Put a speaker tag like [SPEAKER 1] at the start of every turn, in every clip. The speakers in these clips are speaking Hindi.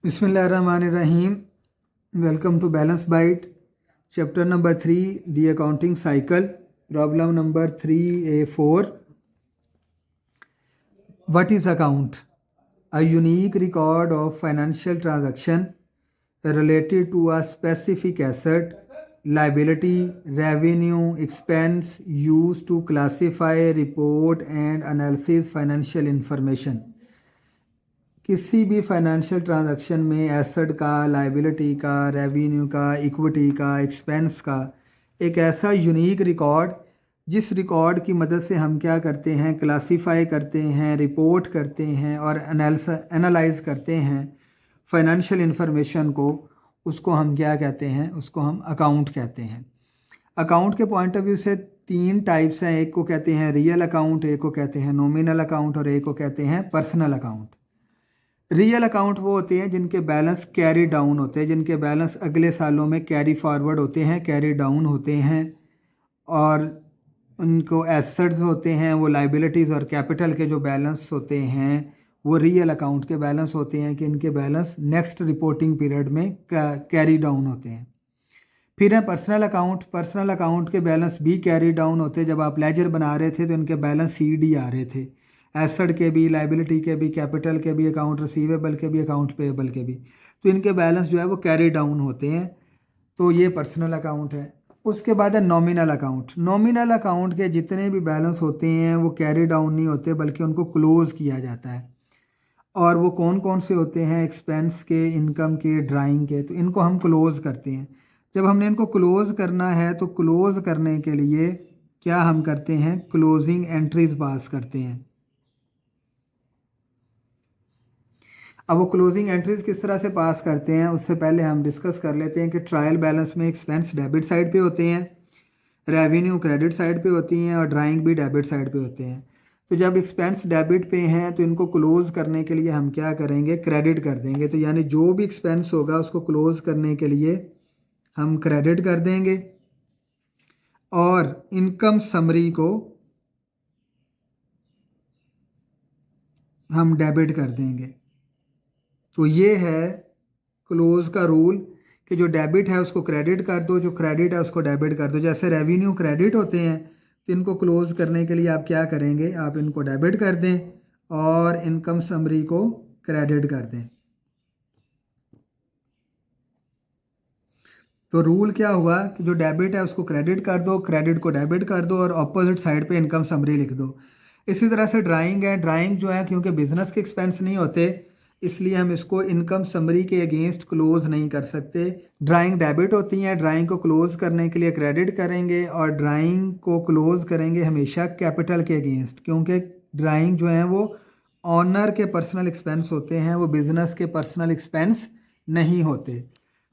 [SPEAKER 1] Bismillahirrahmanirrahim. Welcome to Balance Bite. Chapter number 3, the accounting cycle. Problem number 3A4. What is account? A unique record of financial transaction related to a specific asset, liability, revenue, expense used to classify, report and analysis financial information. किसी भी फाइनेंशियल ट्रांजैक्शन में एसेट का, लायबिलिटी का, रेवेन्यू का, इक्विटी का, एक्सपेंस का एक ऐसा यूनिक रिकॉर्ड जिस रिकॉर्ड की मदद से हम क्या करते हैं, क्लासीफाई करते हैं, रिपोर्ट करते हैं और एनालाइज करते हैं फाइनेंशियल इंफॉर्मेशन को, उसको हम क्या कहते हैं, उसको हम अकाउंट कहते हैं। अकाउंट के पॉइंट ऑफ व्यू से तीन टाइप्स हैं, एक को कहते हैं रियल अकाउंट, एक को कहते हैं नॉमिनल अकाउंट और एक को कहते हैं पर्सनल अकाउंट। रियल अकाउंट वो होते हैं जिनके बैलेंस कैरी डाउन होते हैं, जिनके बैलेंस अगले सालों में कैरी फॉरवर्ड होते हैं, कैरी डाउन होते हैं, और उनको एसेट्स होते हैं, वो लाइबिलिटीज़ और कैपिटल के जो बैलेंस होते हैं वो रियल अकाउंट के बैलेंस होते हैं कि इनके बैलेंस नेक्स्ट रिपोर्टिंग पीरियड में कैरी डाउन होते हैं। फिर है पर्सनल अकाउंट। पर्सनल अकाउंट के बैलेंस भी कैरी डाउन होते हैं। जब आप लेजर बना रहे थे तो इनके बैलेंस CD आ रहे थे, एसेट के भी, लाइबिलिटी के भी, कैपिटल के भी, अकाउंट रिसीवेबल के भी, अकाउंट पेएबल के भी, तो इनके बैलेंस जो है वो कैरी डाउन होते हैं। तो ये पर्सनल अकाउंट है। उसके बाद है नॉमिनल अकाउंट। नॉमिनल अकाउंट के जितने भी बैलेंस होते हैं वो कैरी डाउन नहीं होते बल्कि उनको क्लोज़ किया जाता है। और वो कौन कौन से होते हैं, एक्सपेंस के, इनकम के, ड्राइंग के, तो इनको हम क्लोज़ करते हैं। जब हमने इनको क्लोज़ करना है तो क्लोज़ करने के लिए क्या हम करते हैं, क्लोजिंग एंट्रीज पास करते हैं। अब वो क्लोजिंग एंट्रीज किस तरह से पास करते हैं उससे पहले हम डिस्कस कर लेते हैं कि ट्रायल बैलेंस में एक्सपेंस डेबिट साइड पे होते हैं, रेवेन्यू क्रेडिट साइड पे होती हैं और ड्राइंग भी डेबिट साइड पे होते हैं। तो जब एक्सपेंस डेबिट पे हैं तो इनको क्लोज़ करने के लिए हम क्या करेंगे, क्रेडिट कर देंगे। तो यानी जो भी एक्सपेंस होगा उसको क्लोज़ करने के लिए हम क्रेडिट कर देंगे और इनकम समरी को हम डेबिट कर देंगे। तो ये है क्लोज़ का रूल कि जो डेबिट है उसको क्रेडिट कर दो, जो क्रेडिट है उसको डेबिट कर दो। जैसे रेवेन्यू क्रेडिट होते हैं तो इनको क्लोज़ करने के लिए आप क्या करेंगे, आप इनको डेबिट कर दें और इनकम समरी को क्रेडिट कर दें। तो रूल क्या हुआ कि जो डेबिट है उसको क्रेडिट कर दो, क्रेडिट को डेबिट कर दो और ऑपोजिट साइड पे इनकम समरी लिख दो। इसी तरह से ड्राइंग है। ड्राइंग जो है क्योंकि बिजनेस के एक्सपेंस नहीं होते इसलिए हम इसको इनकम समरी के अगेंस्ट क्लोज नहीं कर सकते। ड्राइंग डेबिट होती हैं, ड्राइंग को क्लोज करने के लिए क्रेडिट करेंगे और ड्राइंग को क्लोज करेंगे हमेशा कैपिटल के अगेंस्ट, क्योंकि ड्राइंग जो है वो ऑनर के पर्सनल एक्सपेंस होते हैं, वो बिजनेस के पर्सनल एक्सपेंस नहीं होते।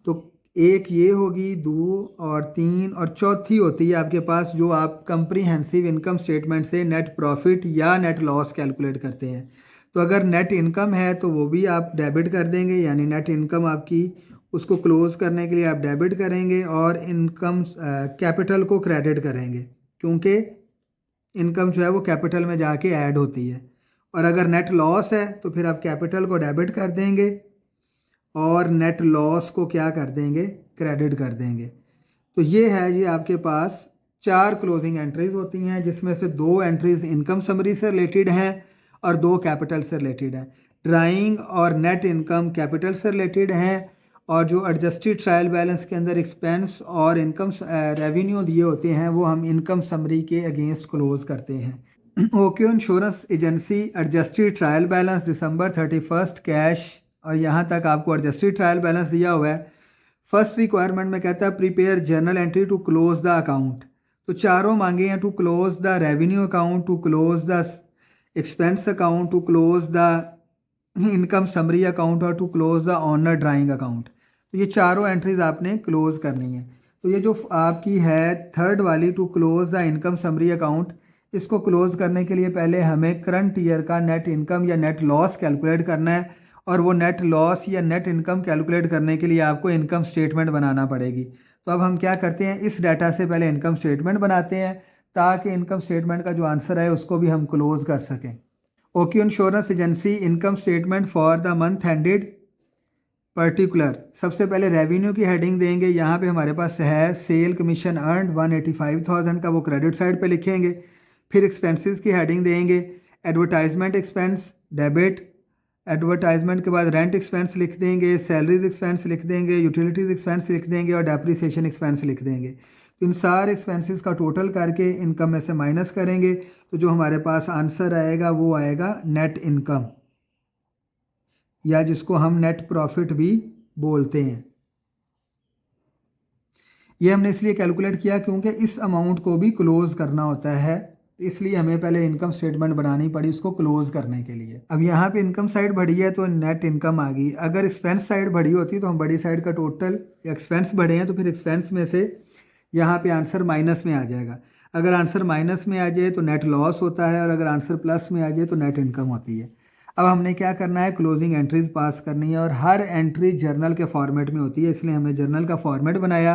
[SPEAKER 1] तो एक ये होगी, 2 और 3 और चौथी होती है आपके पास जो आप कंप्रीहेंसिव इनकम स्टेटमेंट से नेट प्रॉफिट या नेट लॉस कैलकुलेट करते हैं। तो अगर नेट इनकम है तो वो भी आप डेबिट कर देंगे, यानी नेट इनकम आपकी उसको क्लोज करने के लिए आप डेबिट करेंगे और इनकम कैपिटल को क्रेडिट करेंगे क्योंकि इनकम जो है वो कैपिटल में जाके ऐड होती है। और अगर नेट लॉस है तो फिर आप कैपिटल को डेबिट कर देंगे और नेट लॉस को क्या कर देंगे, क्रेडिट कर देंगे। तो ये है, ये आपके पास 4 क्लोजिंग एंट्रीज होती हैं जिसमें से 2 एंट्रीज इनकम समरी से रिलेटेड हैं और 2 कैपिटल से रिलेटेड हैं। ड्राइंग और नेट इनकम कैपिटल से रिलेटेड हैं और जो एडजस्टेड ट्रायल बैलेंस के अंदर एक्सपेंस और इनकम रेवेन्यू दिए होते हैं वो हम इनकम समरी के अगेंस्ट क्लोज करते हैं। Okay insurance agency adjusted trial balance December 31 cash, और यहाँ तक आपको एडजस्टेड ट्रायल बैलेंस दिया हुआ है। फर्स्ट रिक्वायरमेंट में कहता है prepare journal entry to close the account. तो चारों मांगे हैं, to close the revenue account, to close the expense account, to close the income summary account और to close the owner drawing account. तो ये चारों एंट्रीज आपने क्लोज करनी है। तो ये जो आपकी है थर्ड वाली, to close the income summary account, इसको क्लोज करने के लिए पहले हमें करंट ईयर का नेट इनकम या नेट लॉस कैलकुलेट करना है और वो नेट लॉस या नेट इनकम कैलकुलेट करने के लिए आपको इनकम स्टेटमेंट बनाना पड़ेगी। तो अब हम क्या करते हैं, इस डाटा से पहले इनकम स्टेटमेंट बनाते हैं ताकि इनकम स्टेटमेंट का जो आंसर है उसको भी हम क्लोज कर सकें। Okay insurance agency income statement for the month ended particular, सबसे पहले रेवेन्यू की हेडिंग देंगे। यहाँ पे हमारे पास है सेल कमीशन अर्नड 185,000 का, वो क्रेडिट साइड पे लिखेंगे। फिर एक्सपेंसेस की हेडिंग देंगे, एडवर्टाइजमेंट एक्सपेंस डेबिट, एडवर्टाइजमेंट के बाद रेंट एक्सपेंस लिख देंगे, सैलरीज एक्सपेंस लिख देंगे, यूटिलिटीज़ एक्सपेंस लिख देंगे और डेप्रिसिएशन एक्सपेंस लिख देंगे। तो इन सारे एक्सपेंसेस का टोटल करके इनकम में से माइनस करेंगे तो जो हमारे पास आंसर आएगा वो आएगा नेट इनकम, या जिसको हम नेट प्रॉफिट भी बोलते हैं। ये हमने इसलिए कैलकुलेट किया क्योंकि इस अमाउंट को भी क्लोज करना होता है, इसलिए हमें पहले इनकम स्टेटमेंट बनानी पड़ी उसको क्लोज करने के लिए। अब यहाँ पे इनकम साइड बढ़ी है तो नेट इनकम आ गई। अगर एक्सपेंस साइड बढ़ी होती तो हम बड़ी साइड का टोटल, एक्सपेंस बढ़े हैं तो फिर एक्सपेंस में से यहाँ पे आंसर माइनस में आ जाएगा। अगर आंसर माइनस में आ जाए तो नेट लॉस होता है और अगर आंसर प्लस में आ जाए तो नेट इनकम होती है। अब हमने क्या करना है, क्लोजिंग एंट्रीज पास करनी है और हर एंट्री जर्नल के फॉर्मेट में होती है, इसलिए हमने जर्नल का फॉर्मेट बनाया।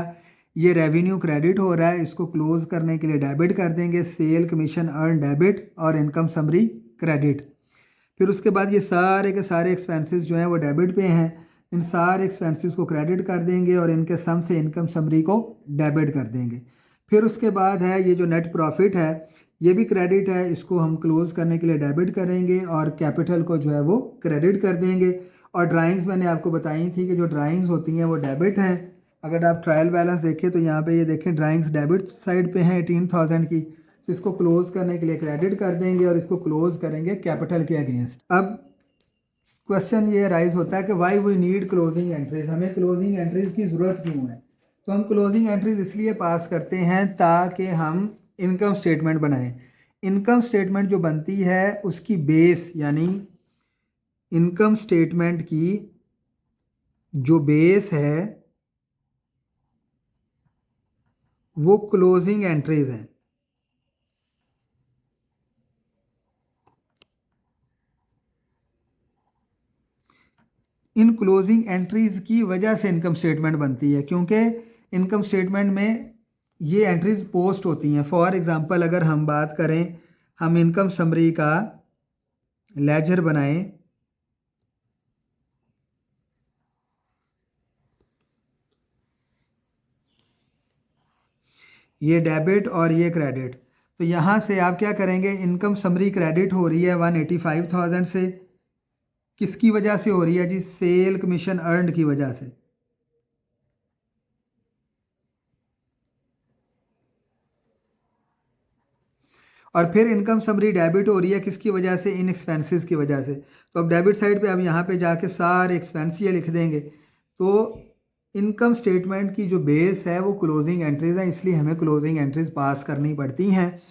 [SPEAKER 1] ये रेवेन्यू क्रेडिट हो रहा है, इसको क्लोज करने के लिए डेबिट कर देंगे, सेल कमीशन अर्न डेबिट और इनकम समरी क्रेडिट। फिर उसके बाद ये सारे के सारे एक्सपेंसेस जो हैं वो डेबिट पे हैं, इन सारे एक्सपेंसेस को क्रेडिट कर देंगे और इनके सम से इनकम समरी को डेबिट कर देंगे। फिर उसके बाद है ये जो नेट प्रॉफिट है ये भी क्रेडिट है, इसको हम क्लोज करने के लिए डेबिट करेंगे और कैपिटल को जो है वो क्रेडिट कर देंगे। और ड्राइंग्स मैंने आपको बताई थी कि जो ड्राइंग्स होती हैं वो डेबिट हैं। अगर आप ट्रायल बैलेंस देखें तो यहाँ पे ये देखें ड्राइंग्स डेबिट साइड पे हैं 18,000 की, तो इसको क्लोज करने के लिए क्रेडिट कर देंगे और इसको क्लोज करेंगे कैपिटल के अगेंस्ट। अब क्वेश्चन ये राइज होता है कि why we need closing entries, हमें क्लोजिंग एंट्रीज की ज़रूरत क्यों है। तो हम क्लोजिंग एंट्रीज इसलिए पास करते हैं ताकि हम इनकम स्टेटमेंट बनाएं। इनकम स्टेटमेंट जो बनती है उसकी बेस, यानी इनकम स्टेटमेंट की जो बेस है वो क्लोजिंग एंट्रीज हैं। इन क्लोजिंग एंट्रीज की वजह से इनकम स्टेटमेंट बनती है, क्योंकि इनकम स्टेटमेंट में ये एंट्रीज पोस्ट होती हैं। फॉर एग्जांपल अगर हम बात करें, हम इनकम समरी का लेजर बनाएं, ये डेबिट और ये क्रेडिट, तो यहाँ से आप क्या करेंगे, इनकम समरी क्रेडिट हो रही है 185,000 से, किसकी वजह से हो रही है जी, सेल कमीशन अर्नड की वजह से। और फिर इनकम समरी डेबिट हो रही है किसकी वजह से, इन एक्सपेंसेस की वजह से। तो अब डेबिट साइड पे अब यहाँ पे जाके सारे एक्सपेंस ये लिख देंगे। तो इनकम स्टेटमेंट की जो बेस है वो क्लोजिंग एंट्रीज है, इसलिए हमें क्लोजिंग एंट्रीज पास करनी पड़ती हैं।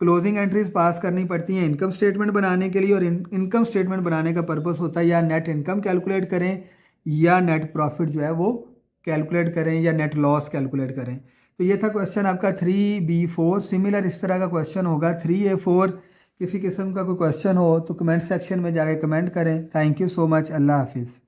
[SPEAKER 1] क्लोजिंग एंट्रीज पास करनी पड़ती हैं इनकम स्टेटमेंट बनाने के लिए, और इनकम स्टेटमेंट बनाने का पर्पस होता है या नेट इनकम कैलकुलेट करें या नेट प्रॉफिट जो है वो कैलकुलेट करें या नेट लॉस कैलकुलेट करें। तो ये था क्वेश्चन आपका 3B4। सिमिलर इस तरह का क्वेश्चन होगा 3A4। किसी किस्म का कोई क्वेश्चन हो तो कमेंट सेक्शन में जाके कमेंट करें। Thank you so much. अल्लाह हाफिज़।